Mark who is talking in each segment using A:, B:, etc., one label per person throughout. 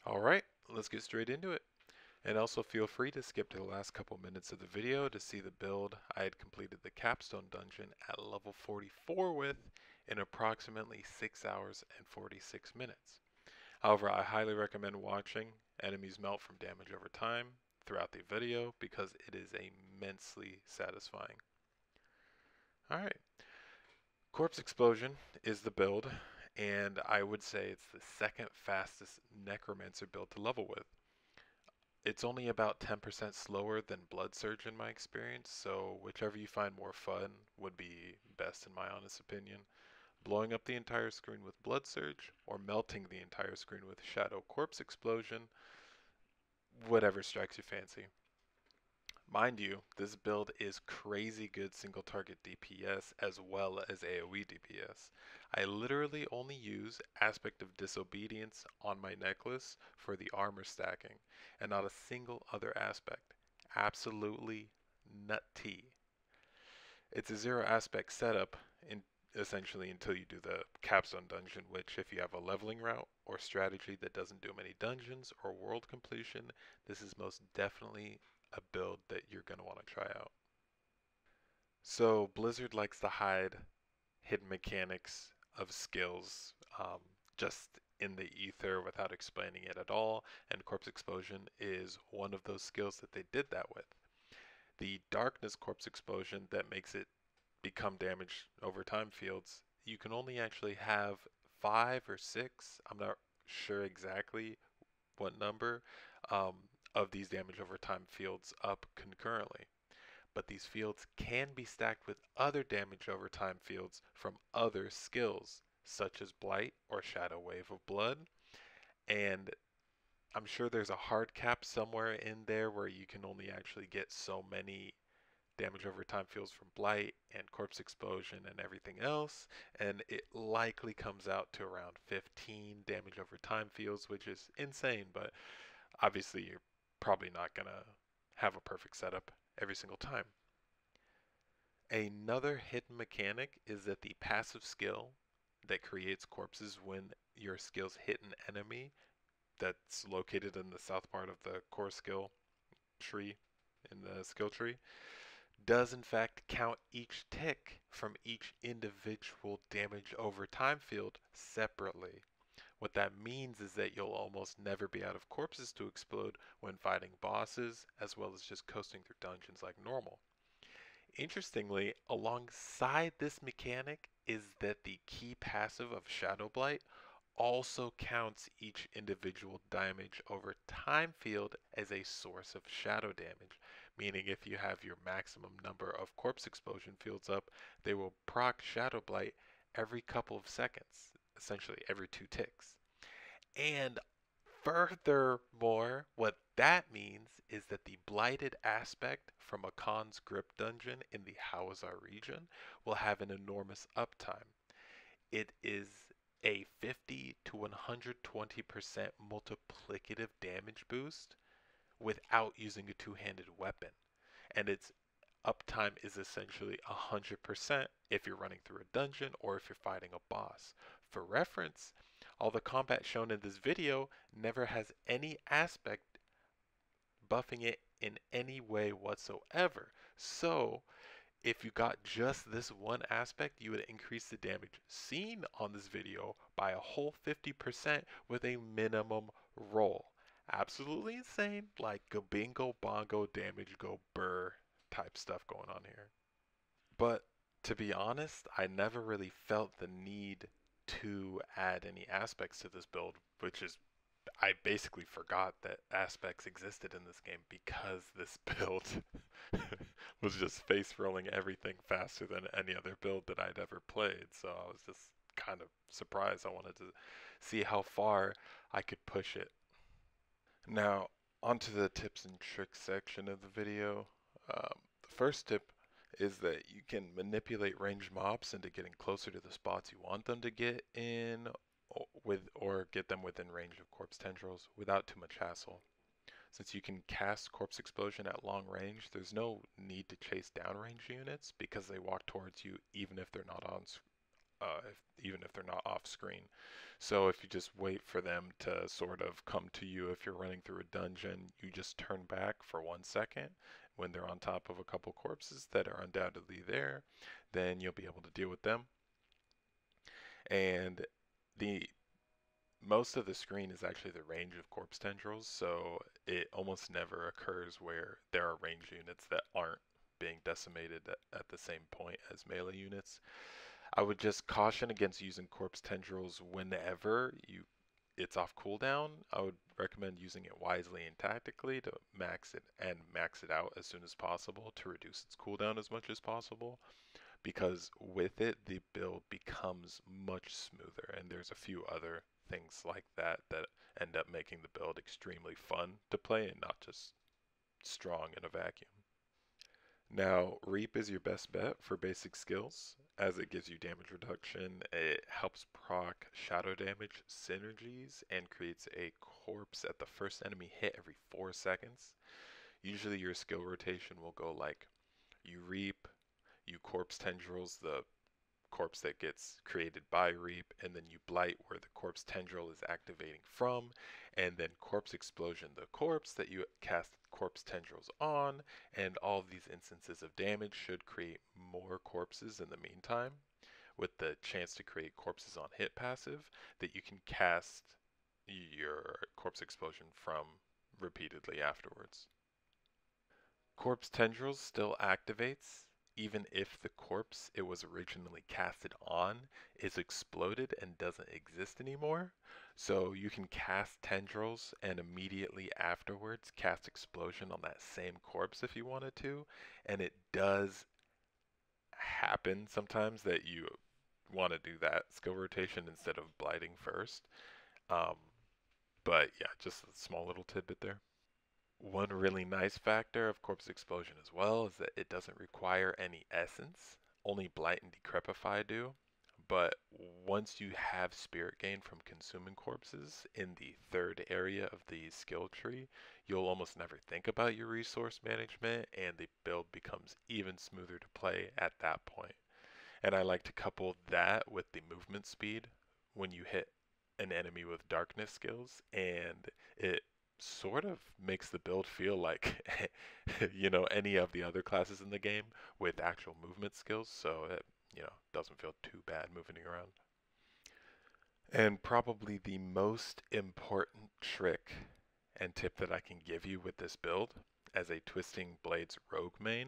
A: Alright, let's get straight into it. And also feel free to skip to the last couple minutes of the video to see the build I had completed the capstone dungeon at level 44 with in approximately 6 hours and 46 minutes. However, I highly recommend watching enemies melt from damage over time throughout the video because it is immensely satisfying. Alright, Corpse Explosion is the build, and I would say it's the second fastest Necromancer build to level with. It's only about 10% slower than Blood Surge in my experience, so whichever you find more fun would be best in my honest opinion. Blowing up the entire screen with Blood Surge or melting the entire screen with Shadow Corpse Explosion, whatever strikes your fancy. Mind you, this build is crazy good single target DPS as well as AoE DPS. I literally only use Aspect of Disobedience on my necklace for the armor stacking, and not a single other aspect. Absolutely nutty. It's a zero aspect setup in essentially until you do the capstone dungeon, which if you have a leveling route or strategy that doesn't do many dungeons or world completion, this is most definitely a build that you're going to want to try out. So Blizzard likes to hide hidden mechanics of skills just in the ether without explaining it at all, and Corpse Explosion is one of those skills that they did that with. The Darkness Corpse Explosion that makes it become damage over time fields, you can only actually have 5 or 6, I'm not sure exactly what number, um, of these damage over time fields up concurrently. But these fields can be stacked with other damage over time fields from other skills, such as Blight or Shadow Wave of Blood. And I'm sure there's a hard cap somewhere in there where you can only actually get so many damage over time fields from Blight and Corpse Explosion and everything else, and it likely comes out to around 15 damage over time fields, which is insane, but obviously you're probably not going to have a perfect setup every single time. Another hidden mechanic is that the passive skill that creates corpses when your skills hit an enemy that's located in the south part of the core skill tree, in the skill tree, does in fact count each tick from each individual damage over time field separately. What that means is that you'll almost never be out of corpses to explode when fighting bosses, as well as just coasting through dungeons like normal. Interestingly, alongside this mechanic is that the key passive of Shadow Blight also counts each individual damage over time field as a source of shadow damage, meaning if you have your maximum number of corpse explosion fields up, they will proc Shadow Blight every couple of seconds, essentially every 2 ticks. And furthermore, what that means is that the blighted aspect from a Khan's Grip dungeon in the Hawazar region will have an enormous uptime. It is a 50 to 120% multiplicative damage boost without using a two-handed weapon. And its uptime is essentially 100% if you're running through a dungeon or if you're fighting a boss. For reference, all the combat shown in this video never has any aspect buffing it in any way whatsoever. So if you got just this one aspect, you would increase the damage seen on this video by a whole 50% with a minimum roll. Absolutely insane, like go bingo bongo damage go burr type stuff going on here. But to be honest, I never really felt the need to add any aspects to this build, which is I basically forgot that aspects existed in this game because this build was just face rolling everything faster than any other build that I'd ever played. So I was just kind of surprised. I wanted to see how far I could push it. Now, onto the tips and tricks section of the video. The first tip is that you can manipulate ranged mobs into getting closer to the spots you want them to get in or get them within range of corpse tendrils without too much hassle. Since you can cast Corpse Explosion at long range, there's no need to chase downrange units because they walk towards you even if they're not even if they're not off screen. So if you just wait for them to sort of come to you, if you're running through a dungeon, you just turn back for 1 second when they're on top of a couple corpses that are undoubtedly there, then you'll be able to deal with them. And the most of the screen is actually the range of corpse tendrils, so it almost never occurs where there are range units that aren't being decimated at the same point as melee units. I would just caution against using corpse tendrils whenever it's off cooldown. I would recommend using it wisely and tactically to max it out as soon as possible to reduce its cooldown as much as possible, because with it the build becomes much smoother, and there's a few other things like that that end up making the build extremely fun to play and not just strong in a vacuum. Now, Reap is your best bet for basic skills, as it gives you damage reduction, it helps proc shadow damage synergies, and creates a corpse at the first enemy hit every 4 seconds. Usually your skill rotation will go like you Reap, you Corpse Tendrils, the corpse that gets created by Reap, and then you Blight, where the corpse tendril is activating from, and then Corpse Explosion, the corpse that you cast corpse tendrils on, and all of these instances of damage should create more corpses in the meantime, with the chance to create corpses on hit passive that you can cast your Corpse Explosion from repeatedly afterwards. Corpse Tendrils still activates even if the corpse it was originally casted on is exploded and doesn't exist anymore. So you can cast Tendrils and immediately afterwards cast Explosion on that same corpse if you wanted to, and it does happen sometimes that you want to do that skill rotation instead of blighting first. Um, but yeah, just a small little tidbit there. One really nice factor of Corpse Explosion as well is that it doesn't require any essence. Only Blight and Decrepify do. But once you have Spirit Gain from consuming corpses in the third area of the skill tree, you'll almost never think about your resource management, and the build becomes even smoother to play at that point. And I like to couple that with the movement speed when you hit an enemy with darkness skills, and it sort of makes the build feel like any of the other classes in the game with actual movement skills, so it doesn't feel too bad moving around. And probably the most important trick and tip that I can give you with this build as a Twisting Blades rogue main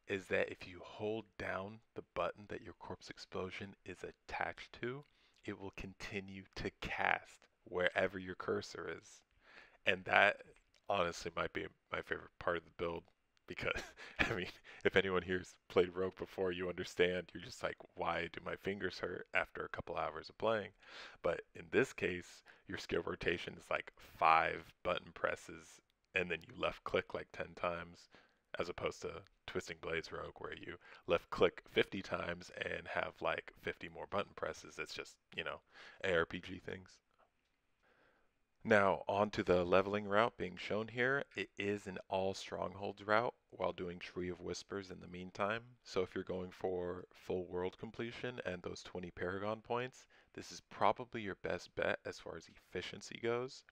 A: is that if you hold down the button that your Corpse Explosion is attached to, it will continue to cast wherever your cursor is. And that honestly might be my favorite part of the build, because I mean, if anyone here's played Rogue before, you understand. You're just like, why do my fingers hurt after a couple hours of playing? But in this case, your skill rotation is like 5 button presses, and then you left click like 10 times, as opposed to Twisting Blades Rogue, where you left click 50 times and have like 50 more button presses. It's just, ARPG things. Now, on to the leveling route being shown here. It is an all strongholds route while doing Tree of Whispers in the meantime. So if you're going for full world completion and those 20 Paragon points, this is probably your best bet as far as efficiency goes.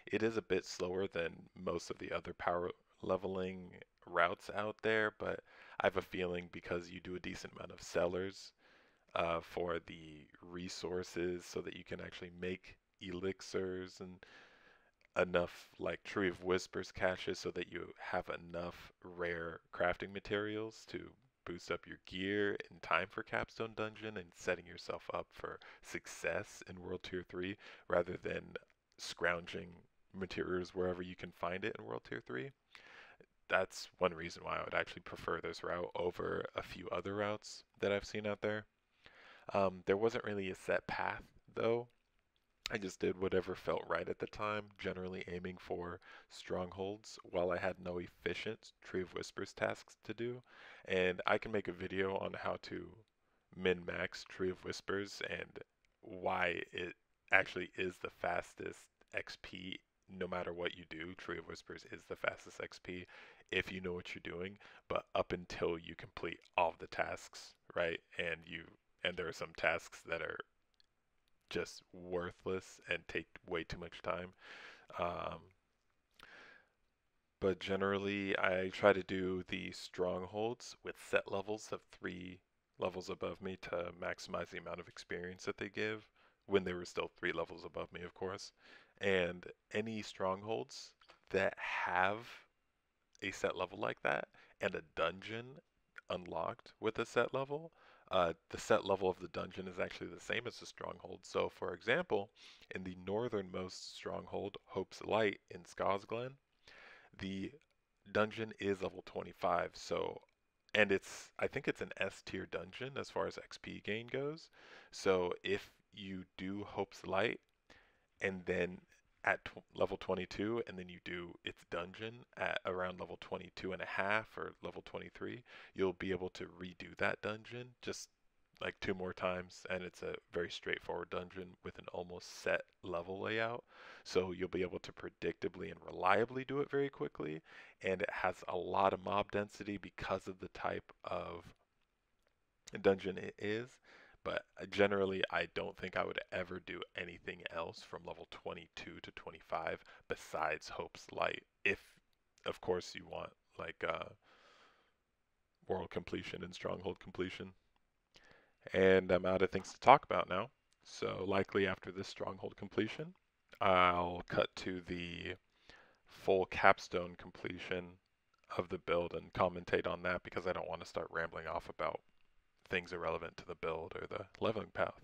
A: It is a bit slower than most of the other power leveling routes out there, but I have a feeling because you do a decent amount of sellers for the resources so that you can actually make elixirs and enough like Tree of Whispers caches so that you have enough rare crafting materials to boost up your gear in time for Capstone Dungeon and setting yourself up for success in World Tier 3 rather than scrounging materials wherever you can find it in World Tier 3. That's one reason why I would actually prefer this route over a few other routes that I've seen out there. There wasn't really a set path though. I just did whatever felt right at the time, generally aiming for strongholds while I had no efficient Tree of Whispers tasks to do. And I can make a video on how to min-max Tree of Whispers and why it actually is the fastest XP no matter what you do. Tree of Whispers is the fastest XP if you know what you're doing, but up until you complete all of the tasks, right? And you and there are some tasks that are just worthless and take way too much time. Um, but generally, I try to do the strongholds with set levels of 3 levels above me to maximize the amount of experience that they give when they were still 3 levels above me, of course. And any strongholds that have a set level like that and a dungeon unlocked with a set level, the set level of the dungeon is actually the same as the stronghold. So, for example, in the northernmost stronghold, Hope's Light in Skosglen, the dungeon is level 25. So, and I think it's an S tier dungeon as far as XP gain goes. So, if you do Hope's Light and then at level 22, and then you do its dungeon at around level 22 and a half or level 23, you'll be able to redo that dungeon just like 2 more times, and it's a very straightforward dungeon with an almost set level layout. So you'll be able to predictably and reliably do it very quickly, and it has a lot of mob density because of the type of dungeon it is. But generally, I don't think I would ever do anything else from level 22 to 25 besides Hope's Light. If, of course, you want like world completion and stronghold completion. And I'm out of things to talk about now. So likely after this stronghold completion, I'll cut to the full capstone completion of the build and commentate on that because I don't want to start rambling off about things irrelevant to the build or the leveling path.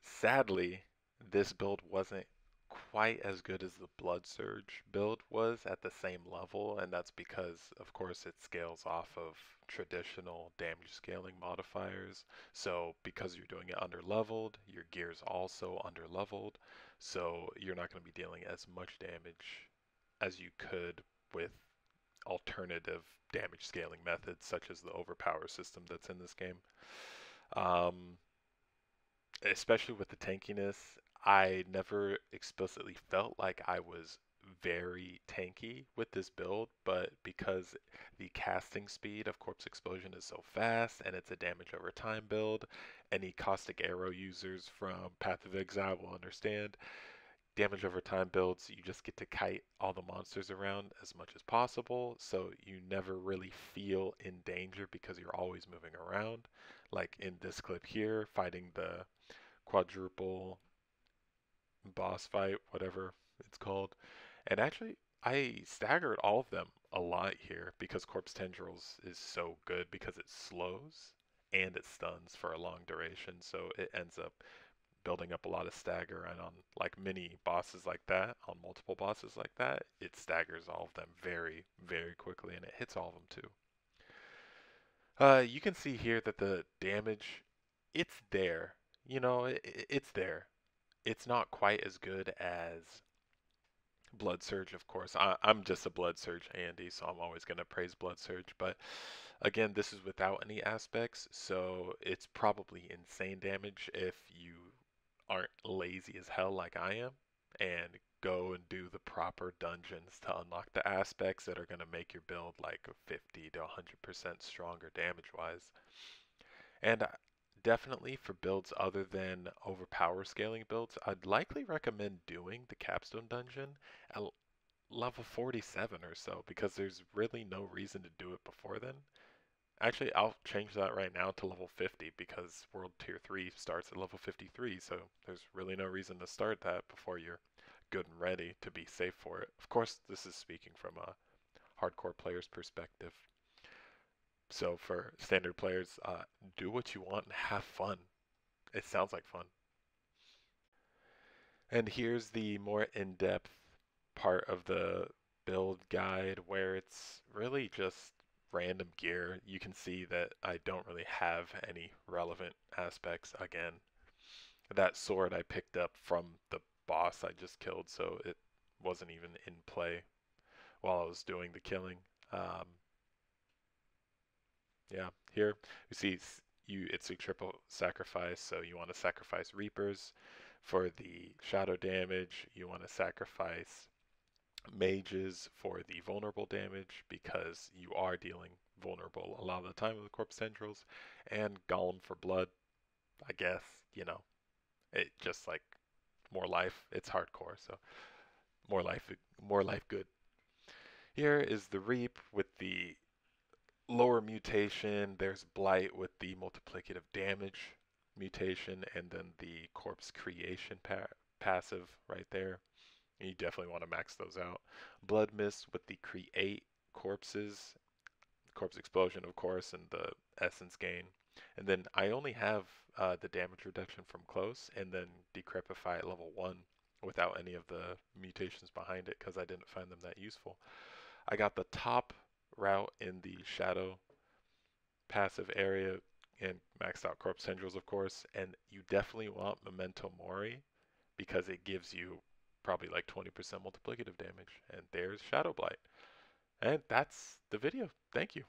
A: Sadly, this build wasn't quite as good as the Blood Surge build was at the same level, and that's because, of course, it scales off of traditional damage scaling modifiers. So, because you're doing it underleveled, your gear's also underleveled, so you're not going to be dealing as much damage as you could with alternative damage scaling methods, such as the overpower system that's in this game. Um, Especially with the tankiness, I never explicitly felt like I was very tanky with this build, but because the casting speed of Corpse Explosion is so fast and it's a damage over time build, any caustic arrow users from Path of Exile will understand. Damage over time builds, you just get to kite all the monsters around as much as possible, so you never really feel in danger because you're always moving around. Like in this clip here, fighting the quadruple boss fight, whatever it's called. And actually, I staggered all of them a lot here because Corpse Tendrils is so good because it slows and it stuns for a long duration. So it ends up building up a lot of stagger. And on like mini bosses like that, on multiple bosses like that, it staggers all of them very, very quickly and it hits all of them too. You can see here that the damage, it's there. You know, it's there. It's not quite as good as Blood Surge, of course. I'm just a Blood Surge Andy, so I'm always going to praise Blood Surge. But again, this is without any aspects, so it's probably insane damage if you aren't lazy as hell like I am and go and do the proper dungeons to unlock the aspects that are going to make your build like 50 to 100% stronger damage wise. And definitely for builds other than overpower scaling builds, I'd likely recommend doing the capstone dungeon at level 47 or so because there's really no reason to do it before then. Actually, I'll change that right now to level 50 because World Tier 3 starts at level 53, so there's really no reason to start that before you're good and ready to be safe for it. Of course, this is speaking from a hardcore player's perspective. So for standard players, do what you want and have fun. It sounds like fun. And here's the more in-depth part of the build guide where it's really just random gear. You can see that I don't really have any relevant aspects. Again, that sword I picked up from the boss I just killed, so it wasn't even in play while I was doing the killing. Um, yeah, here you see it's a triple sacrifice, so you want to sacrifice Reapers for the shadow damage. You want to sacrifice Mages for the vulnerable damage because you are dealing vulnerable a lot of the time with the corpse tendrils, and Golem for blood. I guess, you know, it just like more life. It's hardcore, so more life, more life good. Here is the Reap with the lower mutation. There's Blight with the multiplicative damage mutation, and then the corpse creation passive right there. And you definitely want to max those out. Blood Mist with the create corpses, corpse explosion, of course, and the essence gain. And then I only have the damage reduction from close, and then Decrepify at level 1 without any of the mutations behind it because I didn't find them that useful. I got the top route in the shadow passive area and maxed out corpse tendrils, of course, and you definitely want Memento Mori because it gives you probably like 20% multiplicative damage. And there's Shadow Blight. And that's the video. Thank you.